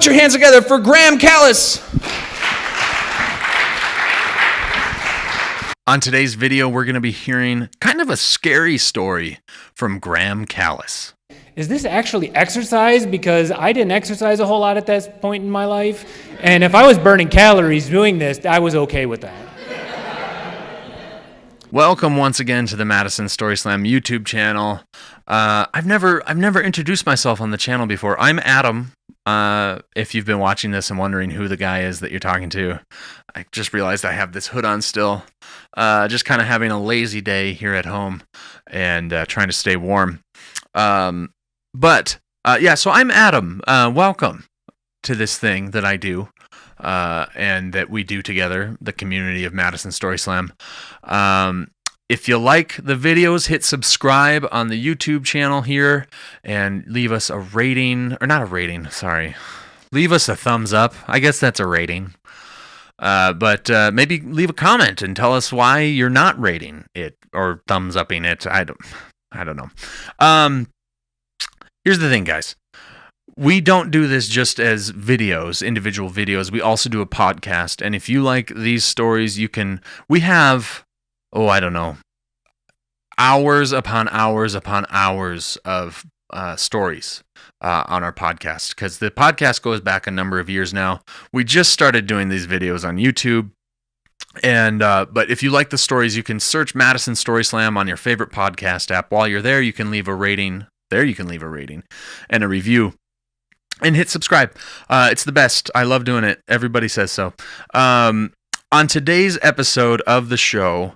Put your hands together for Graham Callis. On today's video, we're going to be hearing kind of a scary story from Graham Callis. Is this actually exercise? Because I didn't exercise a whole lot at this point in my life. And if I was burning calories doing this, I was okay with that. Welcome once again to the Madison Story Slam YouTube channel. I've never introduced myself on the channel before. I'm Adam. If you've been watching this and wondering who the guy is that you're talking to, I just realized I have this hood on still. Just kind of having a lazy day here at home and trying to stay warm. So I'm Adam. Welcome to this thing that I do and that we do together, the community of Madison Story Slam. If you like the videos, hit subscribe on the YouTube channel here and leave us a rating, or not a rating, sorry. Leave us a thumbs up. I guess that's a rating. But maybe leave a comment and tell us why you're not rating it or thumbs upping it. I don't know. Here's the thing, guys. We don't do this just as videos, individual videos. We also do a podcast. And if you like these stories, we have, hours upon hours upon hours of stories on our podcast, because the podcast goes back a number of years now. We just started doing these videos on YouTube. And but if you like the stories, you can search Madison Story Slam on your favorite podcast app. While you're there, you can leave a rating. There you can leave a rating and a review. And hit subscribe. It's the best. I love doing it. Everybody says so. On today's episode of the show,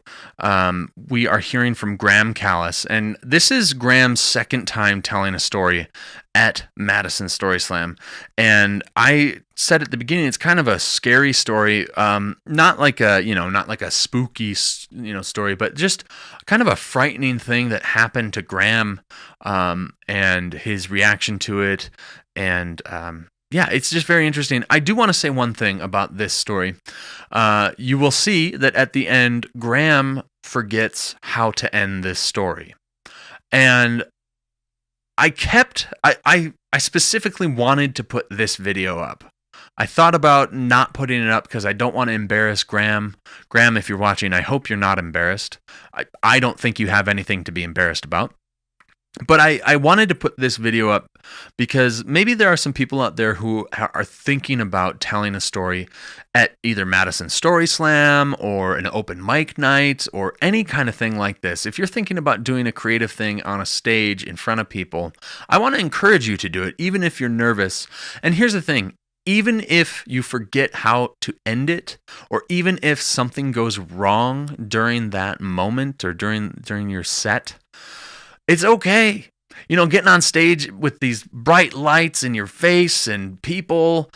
we are hearing from Graham Callis. And this is Graham's second time telling a story at Madison Story Slam. And I said at the beginning, it's kind of a scary story. Not like a spooky, story, but just kind of a frightening thing that happened to Graham, and his reaction to it. And it's just very interesting. I do want to say one thing about this story. You will see that at the end, Graham forgets how to end this story. And I specifically wanted to put this video up. I thought about not putting it up because I don't want to embarrass Graham. Graham, if you're watching, I hope you're not embarrassed. I don't think you have anything to be embarrassed about. But I wanted to put this video up because maybe there are some people out there who are thinking about telling a story at either Madison Story Slam or an open mic night or any kind of thing like this. If you're thinking about doing a creative thing on a stage in front of people, I want to encourage you to do it, even if you're nervous. And here's the thing. Even if you forget how to end it, or even if something goes wrong during that moment or during your set, it's okay. Getting on stage with these bright lights in your face and people,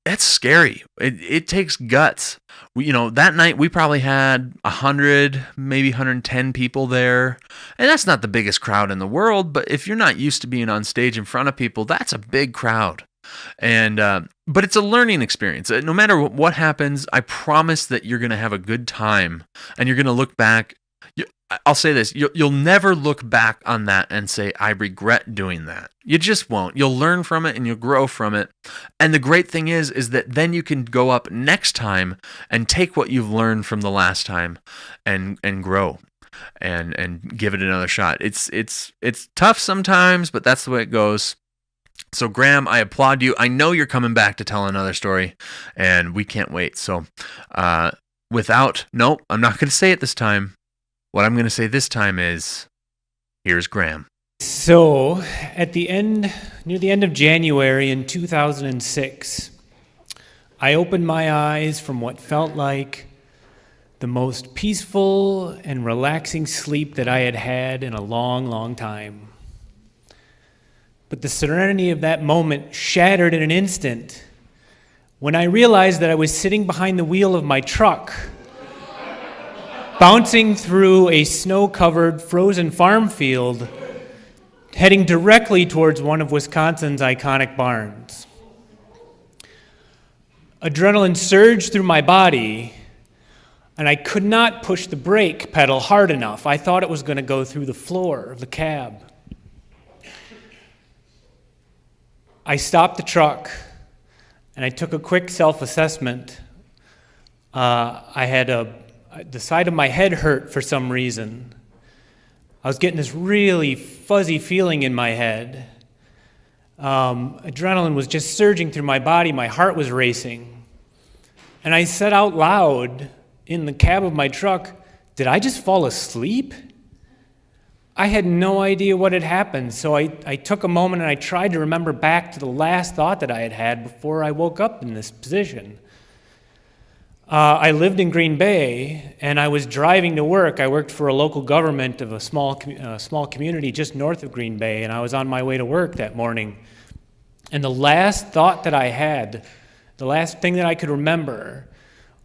that's scary. It takes guts. That night we probably had 100, maybe 110 people there. And that's not the biggest crowd in the world, but if you're not used to being on stage in front of people, that's a big crowd. And but it's a learning experience. No matter what happens, I promise that you're going to have a good time and you're going to look back. I'll say this, you'll never look back on that and say, I regret doing that. You just won't. You'll learn from it and you'll grow from it. And the great thing is that then you can go up next time and take what you've learned from the last time and grow and give it another shot. It's tough sometimes, but that's the way it goes. So Graham, I applaud you. I know you're coming back to tell another story and we can't wait. So I'm not going to say it this time. What I'm going to say this time is, here's Graham. So, near the end of January in 2006, I opened my eyes from what felt like the most peaceful and relaxing sleep that I had had in a long, long time. But the serenity of that moment shattered in an instant when I realized that I was sitting behind the wheel of my truck, bouncing through a snow-covered frozen farm field, heading directly towards one of Wisconsin's iconic barns. Adrenaline surged through my body, and I could not push the brake pedal hard enough. I thought it was going to go through the floor of the cab. I stopped the truck, and I took a quick self-assessment. The side of my head hurt for some reason. I was getting this really fuzzy feeling in my head. Adrenaline was just surging through my body. My heart was racing. And I said out loud in the cab of my truck, "Did I just fall asleep?" I had no idea what had happened, so I took a moment and I tried to remember back to the last thought that I had had before I woke up in this position. I lived in Green Bay, and I was driving to work. I worked for a local government of a small community just north of Green Bay, and I was on my way to work that morning. And the last thought that I had, the last thing that I could remember,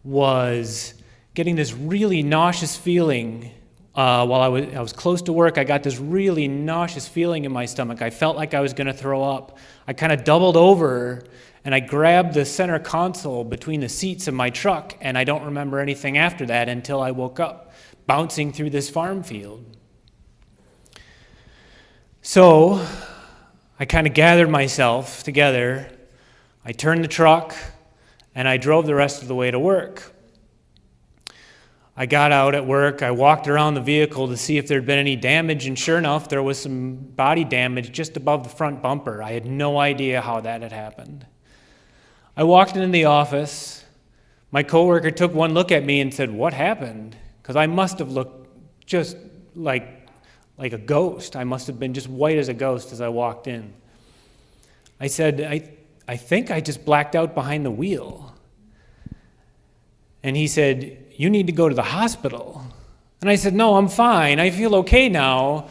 was getting this really nauseous feeling. While I was close to work, I got this really nauseous feeling in my stomach. I felt like I was going to throw up. I kind of doubled over, and I grabbed the center console between the seats of my truck, and I don't remember anything after that until I woke up, bouncing through this farm field. So I kind of gathered myself together. I turned the truck, and I drove the rest of the way to work. I got out at work, I walked around the vehicle to see if there'd been any damage, and sure enough, there was some body damage just above the front bumper. I had no idea how that had happened. I walked into the office. My coworker took one look at me and said, "What happened?" Because I must have looked just like a ghost. I must have been just white as a ghost as I walked in. I said, I think I just blacked out behind the wheel. And he said, "You need to go to the hospital." And I said, "No, I'm fine. I feel okay now.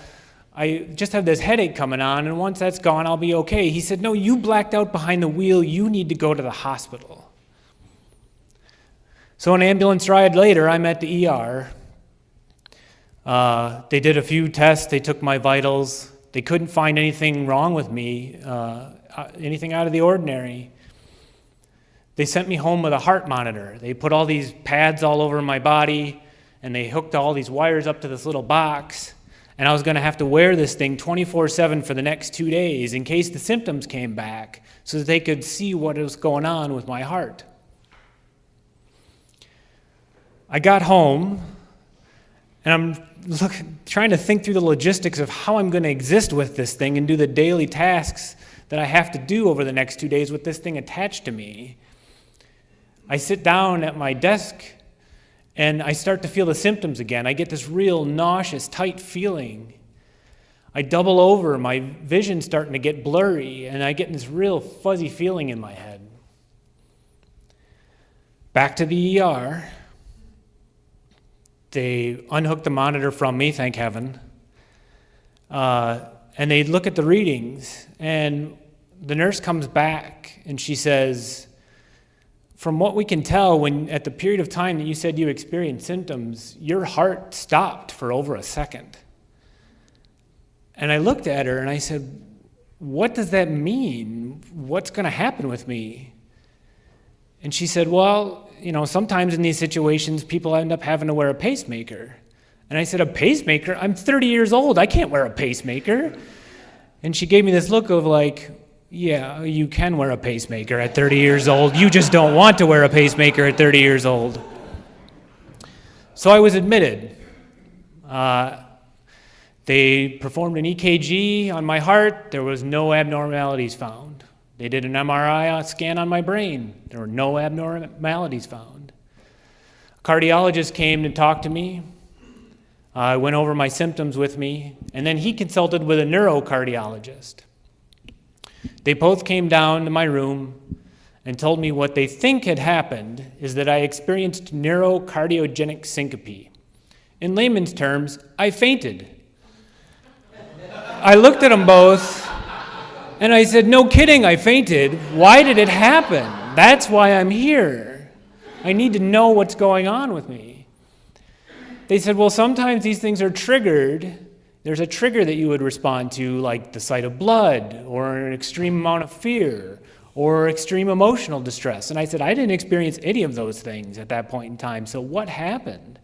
I just have this headache coming on, and once that's gone, I'll be okay." He said, "No, you blacked out behind the wheel. You need to go to the hospital." So an ambulance ride later, I'm at the ER. They did a few tests. They took my vitals. They couldn't find anything wrong with me, anything out of the ordinary. They sent me home with a heart monitor. They put all these pads all over my body, and they hooked all these wires up to this little box. And I was going to have to wear this thing 24/7 for the next 2 days in case the symptoms came back so that they could see what was going on with my heart. I got home, and I'm trying to think through the logistics of how I'm going to exist with this thing and do the daily tasks that I have to do over the next 2 days with this thing attached to me. I sit down at my desk, and I start to feel the symptoms again. I get this real nauseous, tight feeling. I double over, my vision's starting to get blurry, and I get this real fuzzy feeling in my head. Back to the ER. They unhooked the monitor from me, thank heaven. And they look at the readings, and the nurse comes back, and she says, "From what we can tell, at the period of time that you said you experienced symptoms, your heart stopped for over a second." And I looked at her and I said, "What does that mean? What's going to happen with me?" And she said, "Well, sometimes in these situations, people end up having to wear a pacemaker." And I said, "A pacemaker? I'm 30 years old. I can't wear a pacemaker." And she gave me this look of like, "Yeah, you can wear a pacemaker at 30 years old. You just don't want to wear a pacemaker at 30 years old." So I was admitted. They performed an EKG on my heart. There was no abnormalities found. They did an MRI scan on my brain. There were no abnormalities found. A cardiologist came and talked to me. Went over my symptoms with me, and then he consulted with a neurocardiologist. They both came down to my room and told me what they think had happened is that I experienced neurocardiogenic syncope. In layman's terms, I fainted. I looked at them both, and I said, "No kidding, I fainted. Why did it happen? That's why I'm here. I need to know what's going on with me." They said, "Well, sometimes these things are triggered. There's a trigger that you would respond to, like the sight of blood, or an extreme amount of fear, or extreme emotional distress." And I said, "I didn't experience any of those things at that point in time, so what happened?"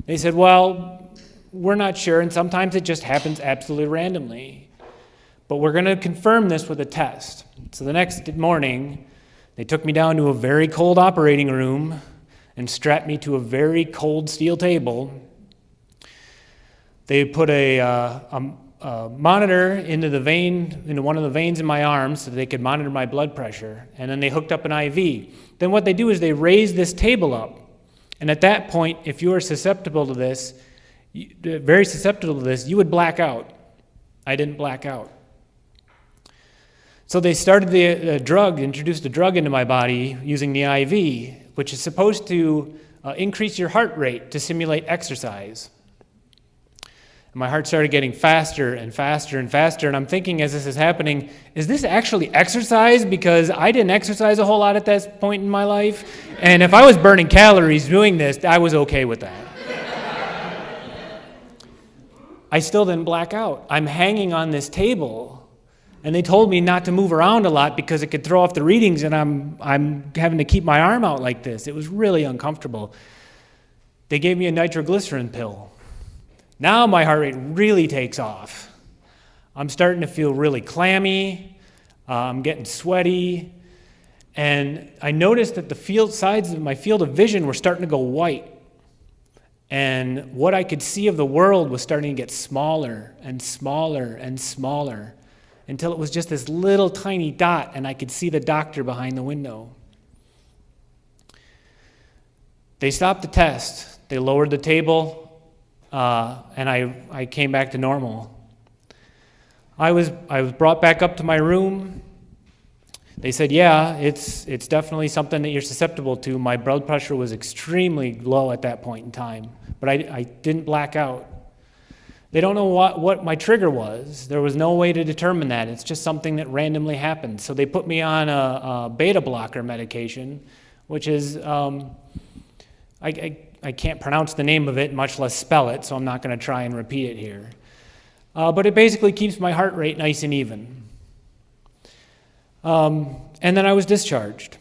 They said, "Well, we're not sure, and sometimes it just happens absolutely randomly. But we're going to confirm this with a test." So the next morning, They took me down to a very cold operating room and strapped me to a very cold steel table. They put a monitor into one of the veins in my arm so that they could monitor my blood pressure, and then they hooked up an IV. Then what they do is they raise this table up, and at that point, if you are susceptible to this, very susceptible to this, you would black out. I didn't black out. So they started introduced a drug into my body using the IV, which is supposed to increase your heart rate to simulate exercise. And my heart started getting faster and faster and faster, and I'm thinking as this is happening, is this actually exercise? Because I didn't exercise a whole lot at that point in my life, and if I was burning calories doing this, I was okay with that. I still didn't black out. I'm hanging on this table, and they told me not to move around a lot because it could throw off the readings, and I'm having to keep my arm out like this. It was really uncomfortable. They gave me a nitroglycerin pill. Now my heart rate really takes off. I'm starting to feel really clammy. I'm getting sweaty. And I noticed that the sides of my field of vision were starting to go white. And what I could see of the world was starting to get smaller and smaller and smaller until it was just this little tiny dot, and I could see the doctor behind the window. They stopped the test. They lowered the table, and I came back to normal. I was brought back up to my room. They said, yeah, it's definitely something that you're susceptible to. My blood pressure was extremely low at that point in time, but I didn't black out. They don't know what my trigger was. There was no way to determine that. It's just something that randomly happened. So they put me on a beta blocker medication, which is, I can't pronounce the name of it, much less spell it, so I'm not going to try and repeat it here. But it basically keeps my heart rate nice and even. And then I was discharged.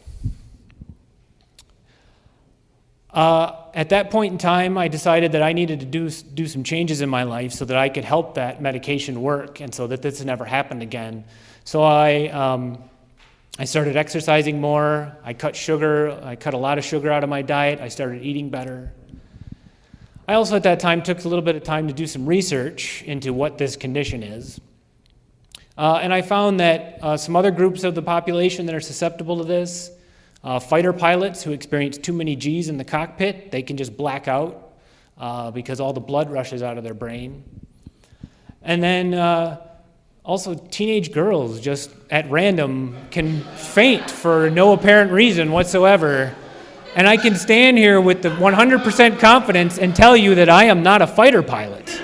At that point in time, I decided that I needed to do some changes in my life so that I could help that medication work and so that this never happened again. So I started exercising more. I cut sugar. I cut a lot of sugar out of my diet. I started eating better. I also at that time took a little bit of time to do some research into what this condition is. And I found that some other groups of the population that are susceptible to this, fighter pilots who experience too many G's in the cockpit, they can just black out because all the blood rushes out of their brain. And then also teenage girls just at random can faint for no apparent reason whatsoever. And I can stand here with the 100% confidence and tell you that I am not a fighter pilot.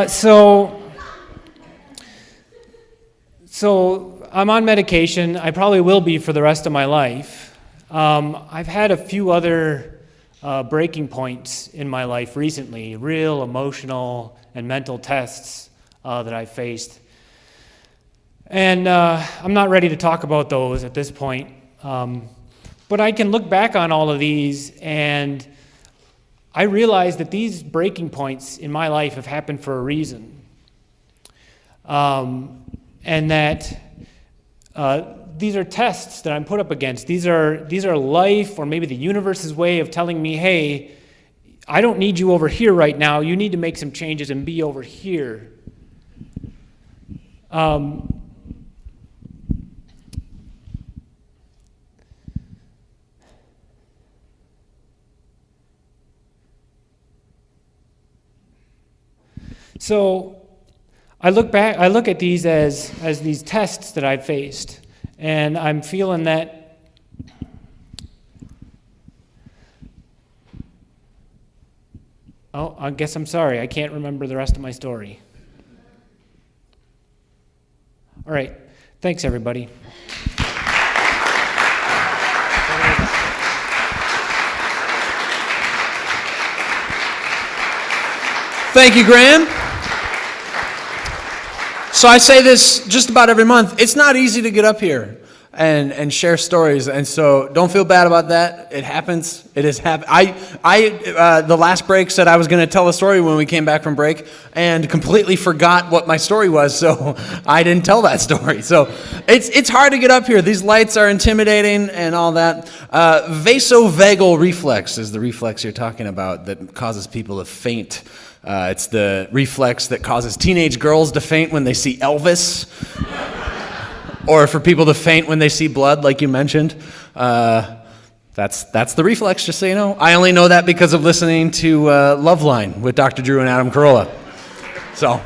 So I'm on medication. I probably will be for the rest of my life. I've had a few other breaking points in my life recently, real emotional and mental tests that I faced. And I'm not ready to talk about those at this point. But I can look back on all of these, and I realize that these breaking points in my life have happened for a reason. And that these are tests that I'm put up against. These are life, or maybe the universe's way of telling me, hey, I don't need you over here right now. You need to make some changes and be over here. So I look at these as these tests that I've faced, and I'm feeling that I guess I'm sorry, I can't remember the rest of my story. All right, thanks everybody. Thank you, Graham. So I say this just about every month. It's not easy to get up here. and share stories. And so don't feel bad about that. It happens. It has happened. The last break said I was going to tell a story when we came back from break and completely forgot what my story was, so I didn't tell that story. So it's hard to get up here. These lights are intimidating and all that. Vasovagal reflex is the reflex you're talking about that causes people to faint. It's the reflex that causes teenage girls to faint when they see Elvis, or for people to faint when they see blood, like you mentioned. That's the reflex, just so you know. I only know that because of listening to Loveline with Dr. Drew and Adam Carolla. So